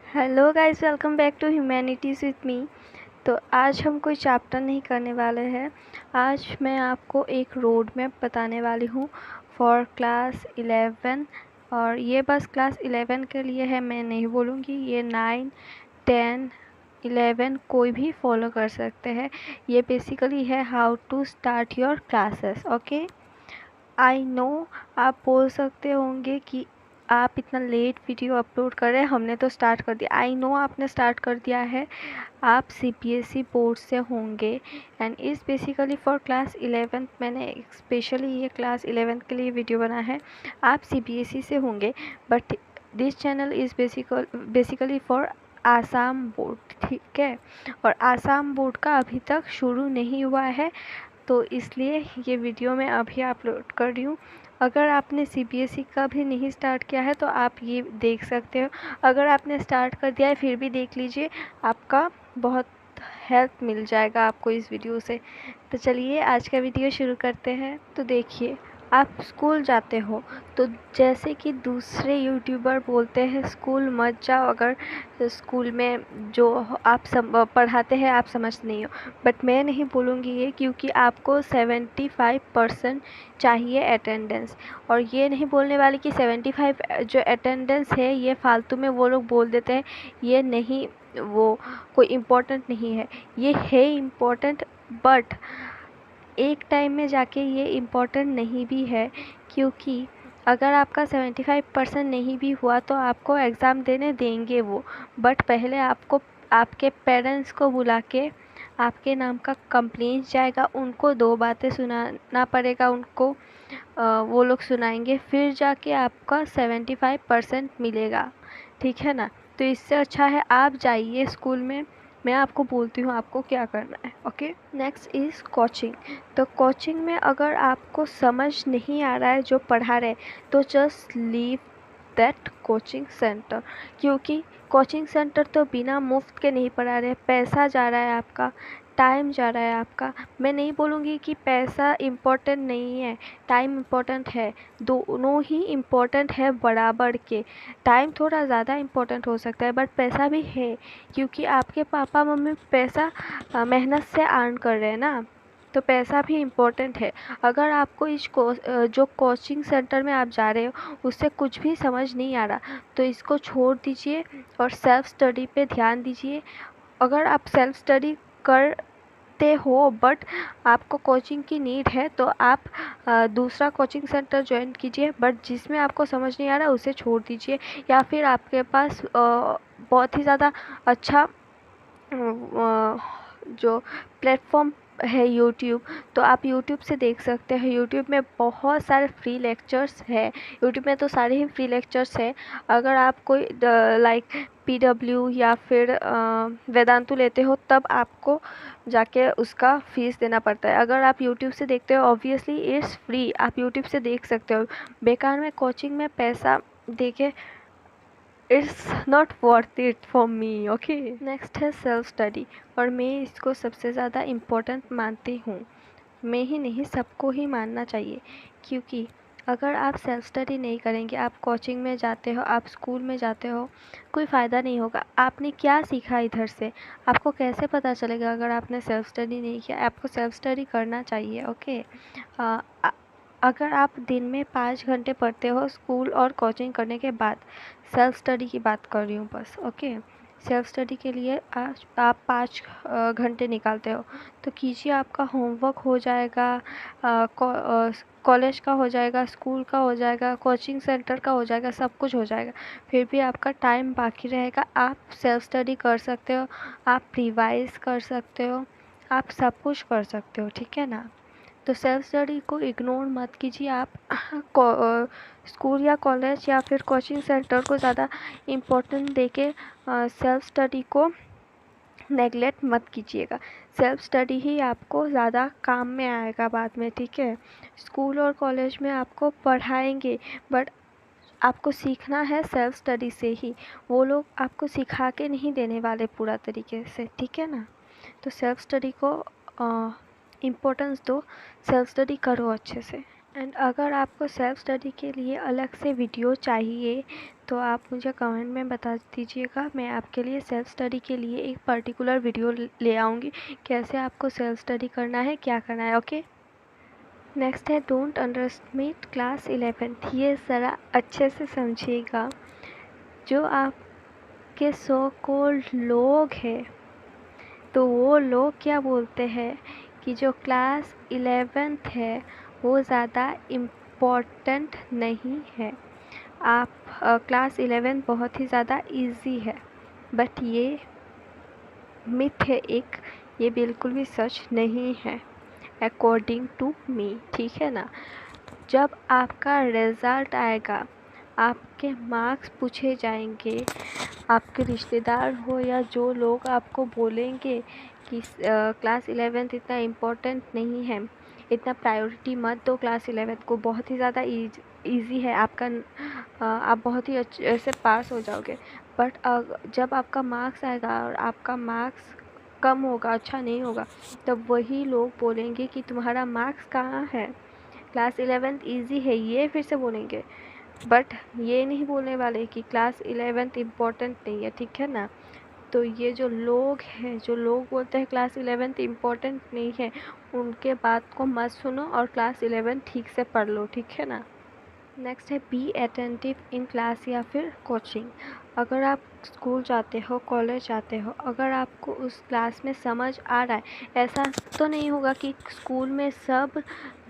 Hello guys, welcome back to humanities with me. तो आज हम कोई चैप्टर नहीं करने वाले हैं। आज मैं आपको एक रोड मैप बताने वाली हूँ फॉर क्लास 11। और ये बस क्लास 11 के लिए है, मैं नहीं बोलूँगी। ये 9, 10, 11 कोई भी फॉलो कर सकते हैं। ये बेसिकली है how to start your classes. Okay, I know आप बोल सकते होंगे कि आप इतना लेट वीडियो अपलोड कर रहे हैं, हमने तो स्टार्ट कर दिया। आई नो आपने स्टार्ट कर दिया है, आप सीबीएसई बोर्ड से होंगे and is basically for class 11। मैंने स्पेशली ये क्लास 11 के लिए वीडियो बना है। आप सीबीएसई से होंगे but this channel is basically for Assam board, ठीक है। और आसाम बोर्ड का अभी तक शुरू नहीं हुआ है, तो इसलिए ये वीडियो मैं अभी अपलोड कर रही हूँ। अगर आपने सीबीएसई का भी नहीं स्टार्ट किया है तो आप ये देख सकते हो। अगर आपने स्टार्ट कर दिया है फिर भी देख लीजिए, आपका बहुत हेल्प मिल जाएगा आपको इस वीडियो से। तो चलिए आज का वीडियो शुरू करते हैं। तो देखिए, आप स्कूल जाते हो तो जैसे कि दूसरे यूट्यूबर बोलते हैं स्कूल मत जाओ अगर स्कूल में जो आप पढ़ाते हैं आप समझते नहीं हो। बट मैं नहीं बोलूँगी ये, क्योंकि आपको 75% चाहिए अटेंडेंस। और ये नहीं बोलने वाली कि 75 जो अटेंडेंस है ये फालतू में वो लोग बोल देते हैं, ये नहीं, वो कोई इम्पोर्टेंट नहीं है। ये है इम्पोर्टेंट, बट एक टाइम में जाके ये इम्पोर्टेंट नहीं भी है, क्योंकि अगर आपका 75% नहीं भी हुआ तो आपको एग्ज़ाम देने देंगे वो। बट पहले आपको आपके पेरेंट्स को बुला के आपके नाम का कंप्लेंट जाएगा, उनको 2 बातें सुनाना पड़ेगा, उनको वो लोग सुनाएंगे, फिर जाके आपका 75% मिलेगा, ठीक है ना। तो इससे अच्छा है आप जाइए स्कूल में, मैं आपको बोलती हूँ आपको क्या करना है। Okay, next is coaching. तो कोचिंग में अगर आपको समझ नहीं आ रहा है जो पढ़ा रहे तो just leave that coaching centre, क्योंकि कोचिंग सेंटर तो बिना मुफ्त के नहीं पढ़ा रहे, पैसा जा रहा है आपका, टाइम जा रहा है आपका। मैं नहीं बोलूँगी कि पैसा इम्पोर्टेंट नहीं है, टाइम इम्पोर्टेंट है, दोनों ही इम्पोर्टेंट है बराबर के। टाइम थोड़ा ज़्यादा इम्पोर्टेंट हो सकता है बट पैसा भी है, क्योंकि आपके पापा मम्मी पैसा मेहनत से अर्न कर रहे हैं ना, तो पैसा भी इम्पोर्टेंट है। अगर आपको जो कोचिंग सेंटर में आप जा रहे हो उससे कुछ भी समझ नहीं आ रहा तो इसको छोड़ दीजिए और सेल्फ स्टडी पे ध्यान दीजिए। अगर आप सेल्फ स्टडी करते हो बट आपको कोचिंग की नीड है तो आप दूसरा कोचिंग सेंटर ज्वाइन कीजिए, बट जिसमें आपको समझ नहीं आ रहा उसे छोड़ दीजिए। या फिर आपके पास बहुत ही ज़्यादा अच्छा जो प्लेटफॉर्म है यूट्यूब, तो आप यूट्यूब से देख सकते हैं। यूट्यूब में बहुत सारे फ्री लेक्चर्स है, यूट्यूब में तो सारे ही फ्री लेक्चर्स है। अगर आप कोई लाइक पीडब्ल्यू या फिर वेदांतु लेते हो तब आपको जाके उसका फ़ीस देना पड़ता है। अगर आप यूट्यूब से देखते हो ऑब्वियसली इट्स फ्री, आप यूट्यूब से देख सकते हो। बेकार में कोचिंग में पैसा देके it's not worth it for me. Okay, next है सेल्फ स्टडी, और मैं इसको सबसे ज़्यादा इम्पोर्टेंट मानती हूँ। मैं ही नहीं, सबको ही मानना चाहिए, क्योंकि अगर आप सेल्फ स्टडी नहीं करेंगे, आप कोचिंग में जाते हो, आप स्कूल में जाते हो, कोई फ़ायदा नहीं होगा। आपने क्या सीखा इधर से, आपको कैसे पता चलेगा अगर आपने सेल्फ स्टडी नहीं किया। आपको सेल्फ स्टडी करना चाहिए। ओके, अगर आप दिन में 5 घंटे पढ़ते हो स्कूल और कोचिंग करने के बाद, सेल्फ स्टडी की बात कर रही हूँ बस। ओके, सेल्फ स्टडी के लिए आज आप 5 घंटे निकालते हो तो कीजिए, आपका होमवर्क हो जाएगा, कॉलेज का हो जाएगा, स्कूल का हो जाएगा, कोचिंग सेंटर का हो जाएगा, सब कुछ हो जाएगा। फिर भी आपका टाइम बाकी रहेगा, आप सेल्फ स्टडी कर सकते हो, आप रिवाइज कर सकते हो, आप सब कुछ कर सकते हो, ठीक है ना। तो सेल्फ स्टडी को इग्नोर मत कीजिए आप। स्कूल या कॉलेज या फिर कोचिंग सेंटर को ज़्यादा इम्पोर्टेंट देके सेल्फ स्टडी को नेगलेक्ट मत कीजिएगा। सेल्फ स्टडी ही आपको ज़्यादा काम में आएगा बाद में, ठीक है। स्कूल और कॉलेज में आपको पढ़ाएंगे बट आपको सीखना है सेल्फ स्टडी से ही, वो लोग आपको सिखा के नहीं देने वाले पूरा तरीके से, ठीक है ना। तो सेल्फ स्टडी को इम्पोर्टेंस दो, सेल्फ स्टडी करो अच्छे से। एंड अगर आपको सेल्फ स्टडी के लिए अलग से वीडियो चाहिए तो आप मुझे कमेंट में बता दीजिएगा। मैं आपके लिए सेल्फ स्टडी के लिए एक पर्टिकुलर वीडियो ले आऊँगी, कैसे आपको सेल्फ स्टडी करना है, क्या करना है। ओके, नेक्स्ट है डोंट अंडरएस्टिमेट क्लास 11th। ये ज़रा अच्छे से समझिएगा। जो आपके सो कॉल्ड लोग हैं, तो वो लोग क्या बोलते हैं कि जो क्लास 11th है वो ज़्यादा इम्पोर्टेंट नहीं है। आप क्लास 11 बहुत ही ज़्यादा इजी है, बट ये मिथ है एक, ये बिल्कुल भी सच नहीं है अकॉर्डिंग टू मी, ठीक है ना। जब आपका रिज़ल्ट आएगा, आपके मार्क्स पूछे जाएंगे, आपके रिश्तेदार हो या जो लोग आपको बोलेंगे कि क्लास 11th इतना इम्पोर्टेंट नहीं है, इतना प्रायोरिटी मत दो क्लास 11th को, बहुत ही ज़्यादा ईजी है आपका, आप बहुत ही अच्छे से पास हो जाओगे। बट जब आपका मार्क्स आएगा और आपका मार्क्स कम होगा, अच्छा नहीं होगा, तब वही लोग बोलेंगे कि तुम्हारा मार्क्स कहाँ है, क्लास 11th ईजी है, ये फिर से बोलेंगे। बट ये नहीं बोलने वाले कि क्लास 11th इम्पोर्टेंट नहीं है, ठीक है ना। तो ये जो लोग हैं, जो लोग बोलते हैं क्लास 11th इम्पोर्टेंट नहीं है, उनके बात को मत सुनो और क्लास 11 ठीक से पढ़ लो, ठीक है ना। नेक्स्ट है बी अटेंटिव इन क्लास या फिर कोचिंग। अगर आप स्कूल जाते हो, कॉलेज जाते हो, अगर आपको उस क्लास में समझ आ रहा है, ऐसा तो नहीं होगा कि स्कूल में सब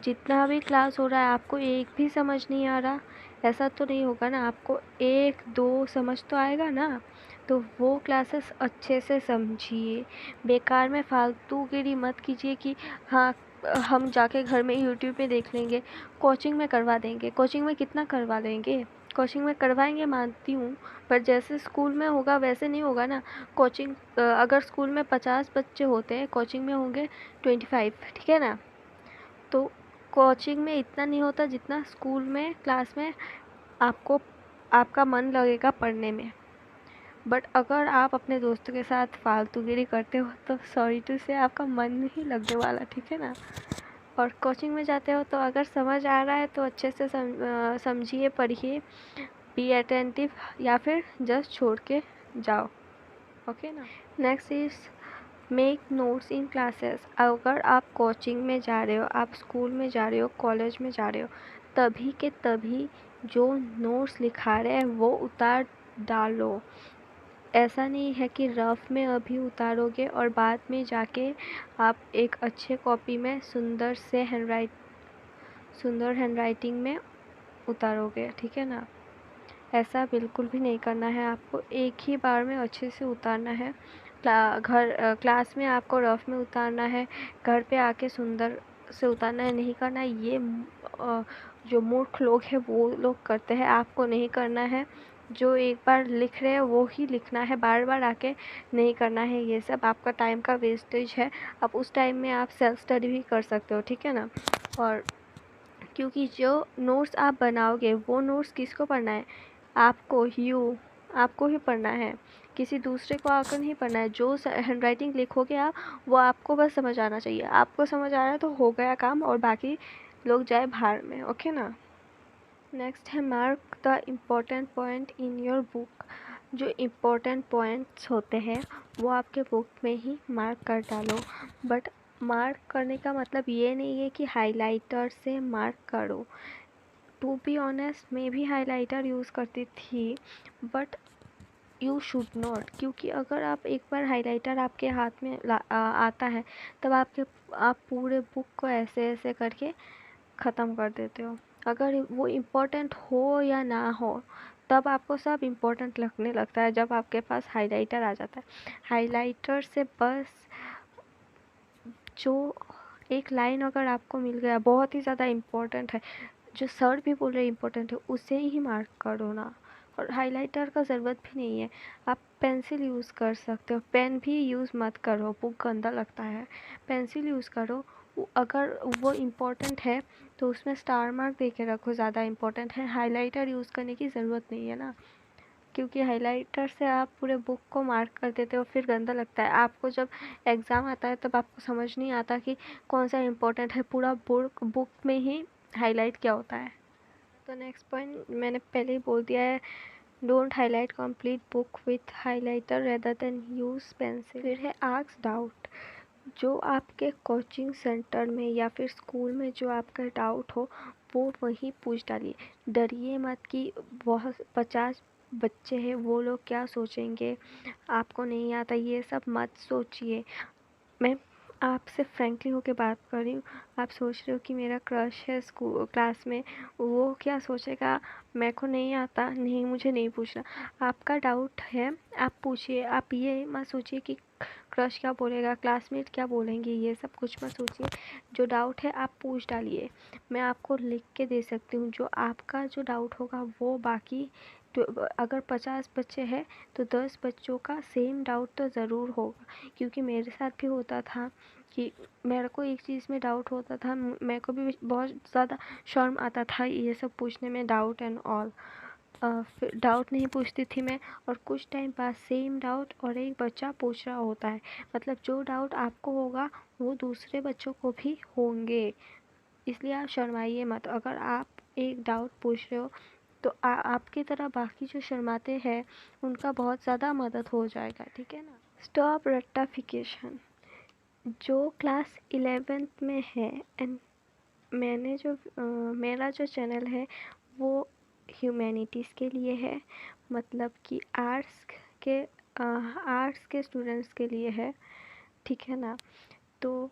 जितना भी क्लास हो रहा है आपको एक भी समझ नहीं आ रहा, ऐसा तो नहीं होगा ना। आपको एक दो समझ तो आएगा ना। तो वो क्लासेस अच्छे से समझिए, बेकार में फालतूगिरी मत कीजिए कि हाँ हम जाके घर में यूट्यूब पे देख लेंगे, कोचिंग में करवा देंगे। कोचिंग में कितना करवा लेंगे, कोचिंग में करवाएंगे मानती हूँ, पर जैसे स्कूल में होगा वैसे नहीं होगा ना। कोचिंग अगर स्कूल में 50 बच्चे होते हैं, कोचिंग में होंगे 25, ठीक है ना। तो कोचिंग में इतना नहीं होता जितना स्कूल में क्लास में आपको आपका मन लगेगा पढ़ने में। बट अगर आप अपने दोस्तों के साथ फालतूगिरी करते हो तो सॉरी टू से आपका मन नहीं लगने वाला, ठीक है ना। और कोचिंग में जाते हो तो अगर समझ आ रहा है तो अच्छे से समझिए, पढ़िए, बी अटेंटिव, या फिर जस्ट छोड़ के जाओ, ओके ना। Next is make notes in classes. अगर आप कोचिंग में जा रहे हो, आप स्कूल में जा रहे हो, कॉलेज में जा रहे हो, तभी के तभी जो नोट्स लिखा रहे हैं वो उतार डालो। ऐसा नहीं है कि रफ में अभी उतारोगे और बाद में जाके आप एक अच्छे कॉपी में सुंदर हैंडराइटिंग में उतारोगे, ठीक है ना। ऐसा बिल्कुल भी नहीं करना है आपको, एक ही बार में अच्छे से उतारना है। क्लास में आपको रफ में उतारना है, घर पे आके सुंदर से उतारना है, नहीं करना है। ये जो मूर्ख लोग हैं वो लोग करते हैं, आपको नहीं करना है। जो एक बार लिख रहे हैं वो ही लिखना है, बार बार आके नहीं करना है। ये सब आपका टाइम का वेस्टेज है। आप उस टाइम में आप सेल्फ स्टडी भी कर सकते हो, ठीक है ना। और क्योंकि जो नोट्स आप बनाओगे वो नोट्स किसको पढ़ना है, आपको ही पढ़ना है, किसी दूसरे को आकर नहीं पढ़ना है। जो हैंडराइटिंग लिखोगे आप, वो आपको बस समझ आना चाहिए। आपको समझ आ रहा है तो हो गया काम, और बाकी लोग जाए बाहर में, ओके ना। नेक्स्ट है mark the important point in your book. जो इम्पोर्टेंट पॉइंट्स होते हैं वो आपके बुक में ही मार्क कर डालो। बट मार्क करने का मतलब ये नहीं है कि हाइलाइटर से मार्क करो। टू बी ऑनेस्ट, मैं भी हाइलाइटर यूज़ करती थी, बट यू शुड नॉट। क्योंकि अगर आप एक बार हाइलाइटर आपके हाथ में आता है, तब आप पूरे बुक को ऐसे ऐसे करके ख़त्म कर देते हो। अगर वो इम्पोर्टेंट हो या ना हो, तब आपको सब इम्पोर्टेंट लगने लगता है जब आपके पास हाइलाइटर आ जाता है। हाइलाइटर से बस जो एक लाइन अगर आपको मिल गया, बहुत ही ज़्यादा इम्पोर्टेंट है, जो सर भी बोल रहे इम्पोर्टेंट है, उसे ही मार्क करो ना। और हाइलाइटर का ज़रूरत भी नहीं है, आप पेंसिल यूज़ कर सकते हो। पेन भी यूज़ मत करो, बुक गंदा लगता है। पेंसिल यूज़ करो। अगर वो इम्पोर्टेंट है तो उसमें स्टार मार्क दे के रखो, ज़्यादा इम्पोर्टेंट है। हाइलाइटर यूज़ करने की ज़रूरत नहीं है ना, क्योंकि हाइलाइटर से आप पूरे बुक को मार्क कर देते हो, फिर गंदा लगता है। आपको जब एग्ज़ाम आता है तब आपको समझ नहीं आता कि कौन सा इम्पोर्टेंट है, पूरा बुक में ही हाईलाइट क्या होता है। तो नेक्स्ट पॉइंट मैंने पहले ही बोल दिया है, don't highlight complete book with highlighter rather than use pencil. फिर है आस्क डाउट। जो आपके कोचिंग सेंटर में या फिर स्कूल में जो आपका डाउट हो वो वहीं पूछ डालिए। डरिए मत कि बहुत 50 बच्चे हैं, वो लोग क्या सोचेंगे, आपको नहीं आता, ये सब मत सोचिए। मैं आपसे फ्रैंकली होके बात कर रही हूँ। आप सोच रहे हो कि मेरा क्रश है स्कूल क्लास में, वो क्या सोचेगा, मेरे को नहीं आता, नहीं मुझे नहीं पूछना। आपका डाउट है आप पूछिए। आप ये मत सोचिए कि क्रश क्या बोलेगा, क्लासमेट क्या बोलेंगे, ये सब कुछ मत सोचिए। जो डाउट है आप पूछ डालिए। मैं आपको लिख के दे सकती हूँ। जो आपका जो डाउट होगा वो बाकी अगर 50 बच्चे हैं तो 10 बच्चों का सेम डाउट तो ज़रूर होगा। क्योंकि मेरे साथ भी होता था कि मेरे को एक चीज़ में डाउट होता था, मेरे को भी बहुत ज़्यादा शर्म आता था ये सब पूछने में, डाउट एंड ऑल। फिर डाउट नहीं पूछती थी मैं, और कुछ टाइम बाद सेम डाउट और एक बच्चा पूछ रहा होता है। मतलब जो डाउट आपको होगा वो दूसरे बच्चों को भी होंगे, इसलिए आप शर्माइए मत। अगर आप एक डाउट पूछ रहे हो तो आपकी तरह बाकी जो शर्माते हैं उनका बहुत ज़्यादा मदद हो जाएगा, ठीक है ना। स्टॉप रट्टाफिकेशन। जो क्लास 11th में है एंड मेरा जो चैनल है वो ह्यूमैनिटीज़ के लिए है, मतलब कि आर्ट्स के स्टूडेंट्स के लिए है, ठीक है ना। तो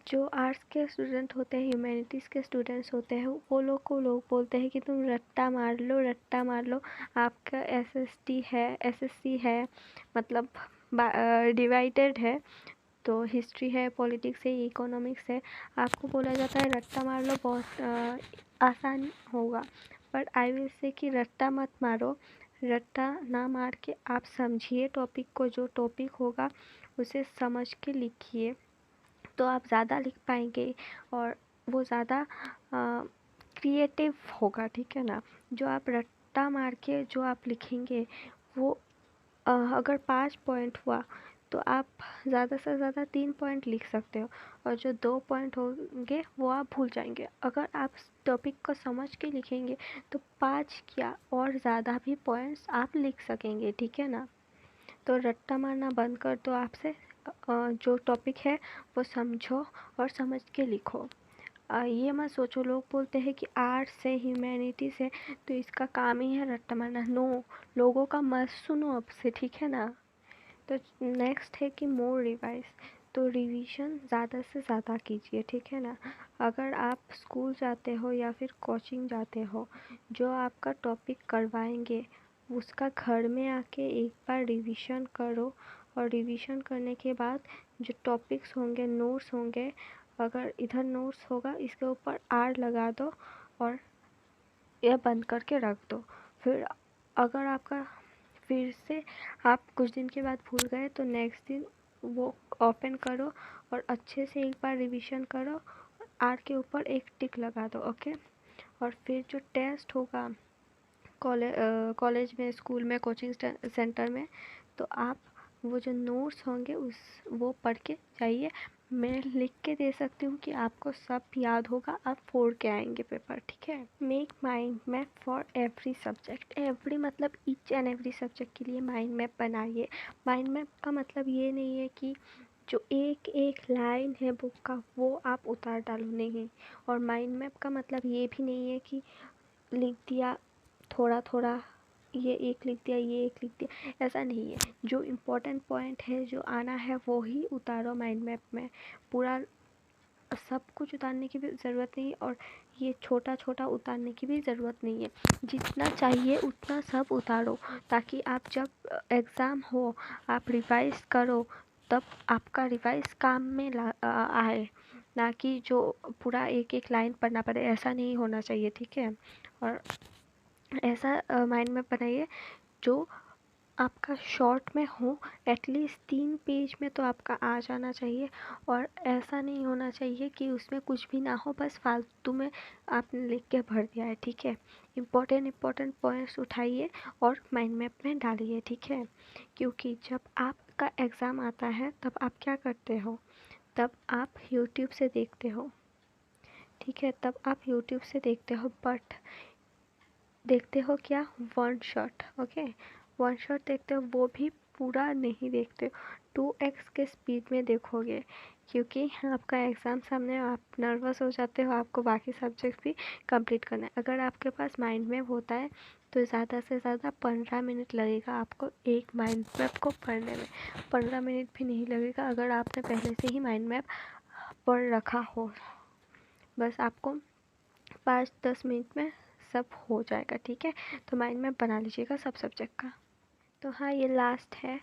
जो आर्ट्स के स्टूडेंट होते हैं, ह्यूमैनिटीज़ के स्टूडेंट्स होते हैं, वो लोग को लोग बोलते हैं कि तुम रट्टा मार लो, रट्टा मार लो, आपका एसएससी है, मतलब डिवाइडेड है, तो हिस्ट्री है, पॉलिटिक्स है, इकोनॉमिक्स है, आपको बोला जाता है रट्टा मार लो, बहुत आसान होगा। बट आई विल से कि रट्टा मत मारो। रट्टा ना मार के आप समझिए टॉपिक को, जो टॉपिक होगा उसे समझ के लिखिए, तो आप ज़्यादा लिख पाएंगे और वो ज़्यादा क्रिएटिव होगा, ठीक है ना। जो आप रट्टा मार के जो आप लिखेंगे वो अगर 5 पॉइंट हुआ तो आप ज़्यादा से ज़्यादा 3 पॉइंट लिख सकते हो, और जो 2 पॉइंट होंगे वो आप भूल जाएंगे। अगर आप टॉपिक को समझ के लिखेंगे तो 5 क्या और ज़्यादा भी पॉइंट्स आप लिख सकेंगे, ठीक है ना। तो रट्टा मारना बंद कर दो आपसे। जो टॉपिक है वो समझो और समझ के लिखो। ये मत सोचो, लोग बोलते हैं कि आर्ट्स है, ह्यूमैनिटीज़ है, तो इसका काम ही है रट्टा मारना। नो, लोगों का मत सुनो अब से, ठीक है ना। तो नेक्स्ट है कि मोर रिवाइज। तो रिवीजन ज़्यादा से ज़्यादा कीजिए, ठीक है ना। अगर आप स्कूल जाते हो या फिर कोचिंग जाते हो, जो आपका टॉपिक करवाएंगे उसका घर में आके एक बार रिवीजन करो, और रिवीजन करने के बाद जो टॉपिक्स होंगे, नोट्स होंगे, अगर इधर नोट्स होगा इसके ऊपर आर लगा दो और यह बंद करके रख दो। फिर अगर आपका फिर से आप कुछ दिन के बाद भूल गए तो नेक्स्ट दिन वो ओपन करो और अच्छे से एक बार रिवीजन करो, आर के ऊपर एक टिक लगा दो, ओके। और फिर जो टेस्ट होगा कॉलेज में, स्कूल में, कोचिंग सेंटर में, तो आप वो जो नोट्स होंगे वो पढ़ के जाइए। मैं लिख के दे सकती हूँ कि आपको सब याद होगा, आप फोड़ के आएंगे पेपर, ठीक है। Make mind map for every subject. Every मतलब ईच एंड एवरी सब्जेक्ट के लिए माइंड मैप बनाइए। माइंड मैप का मतलब ये नहीं है कि जो एक एक लाइन है बुक का वो आप उतार डालो, नहीं। और माइंड मैप का मतलब ये भी नहीं है कि लिख दिया थोड़ा थोड़ा, ये एक लिख दिया, ये एक लिख दिया, ऐसा नहीं है। जो इम्पोर्टेंट पॉइंट है, जो आना है वो ही उतारो माइंड मैप में। पूरा सब कुछ उतारने की भी ज़रूरत नहीं, और ये छोटा छोटा उतारने की भी ज़रूरत नहीं है। जितना चाहिए उतना सब उतारो, ताकि आप जब एग्ज़ाम हो, आप रिवाइज़ करो, तब आपका रिवाइज़ काम में आए, ना कि जो पूरा एक एक लाइन पढ़ना पड़े, ऐसा नहीं होना चाहिए, ठीक है। और ऐसा माइंड में बनाइए जो आपका शॉर्ट में हो, एटलीस्ट 3 पेज में तो आपका आ जाना चाहिए। और ऐसा नहीं होना चाहिए कि उसमें कुछ भी ना हो, बस फालतू में आपने लिख के भर दिया है, ठीक है। इम्पोर्टेंट पॉइंट्स उठाइए और माइंड मैप में डालिए, ठीक है। क्योंकि जब आपका एग्ज़ाम आता है तब आप क्या करते हो, तब आप यूट्यूब से देखते हो, ठीक है, तब आप यूट्यूब से देखते हो, बट देखते हो क्या, one shot. Okay, one shot देखते हो, वो भी पूरा नहीं देखते हो, 2x के स्पीड में देखोगे, क्योंकि आपका एग्ज़ाम सामने है, आप नर्वस हो जाते हो, आपको बाकी सब्जेक्ट भी कंप्लीट करना है। अगर आपके पास माइंड मैप होता है तो ज़्यादा से ज़्यादा 15 मिनट लगेगा आपको एक माइंड मैप को पढ़ने में, 15 मिनट भी नहीं लगेगा अगर आपने पहले से ही माइंड मैप पढ़ रखा हो। बस आपको 5-10 मिनट में सब हो जाएगा, ठीक है। तो माइंड मैप बना लीजिएगा सब सब्जेक्ट का। तो हाँ, ये लास्ट है,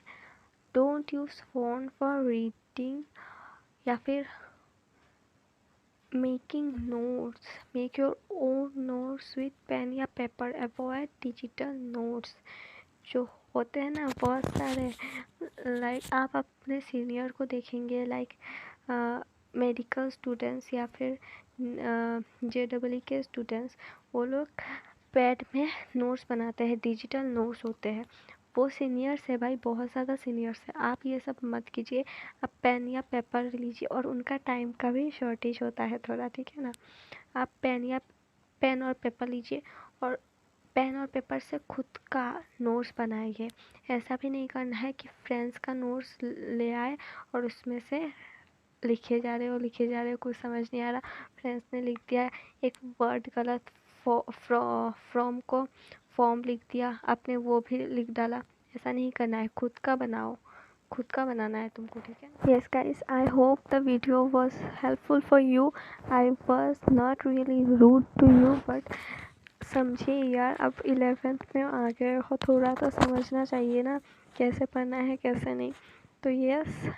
don't use phone for reading या फिर making notes, make your own notes with pen या पेपर, अवॉइड डिजिटल नोट्स जो होते हैं ना बहुत सारे। लाइक आप अपने सीनियर को देखेंगे, लाइक मेडिकल स्टूडेंट्स या फिर JEE के स्टूडेंट्स, वो लोग पैड में नोट्स बनाते हैं, डिजिटल नोट्स होते हैं। वो सीनियर्स है भाई, बहुत ज़्यादा सीनियर्स है, आप ये सब मत कीजिए। आप पेन या पेपर लीजिए, और उनका टाइम का भी शॉर्टेज होता है थोड़ा, ठीक है ना। आप पेन और पेपर लीजिए, और पेन और पेपर से खुद का नोट्स बनाइए। ऐसा भी नहीं करना है कि फ्रेंड्स का नोट्स ले आए और उसमें से लिखे जा रहे हो, कुछ समझ नहीं आ रहा, फ्रेंड्स ने लिख दिया एक वर्ड गलत, फ्रॉम को फॉर्म लिख दिया आपने, वो भी लिख डाला। ऐसा नहीं करना है, खुद का बनाओ, खुद का बनाना है तुमको, ठीक है। Yes guys, I hope the video was helpful for you. I was not really rude to you, but समझिए यार, अब 11th में आ गए हो, थोड़ा तो समझना चाहिए ना कैसे पढ़ना है कैसे नहीं। तो यस,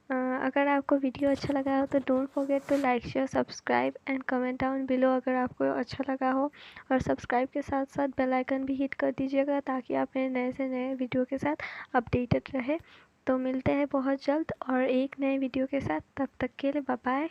अगर आपको वीडियो अच्छा लगा हो तो don't forget to like, share, subscribe and comment down below अगर आपको अच्छा लगा हो। और सब्सक्राइब के साथ साथ बेल आइकन भी हिट कर दीजिएगा, ताकि आप मेरे नए से नए वीडियो के साथ अपडेटेड रहे। तो मिलते हैं बहुत जल्द और एक नए वीडियो के साथ, तब तक के लिए बाय बाय।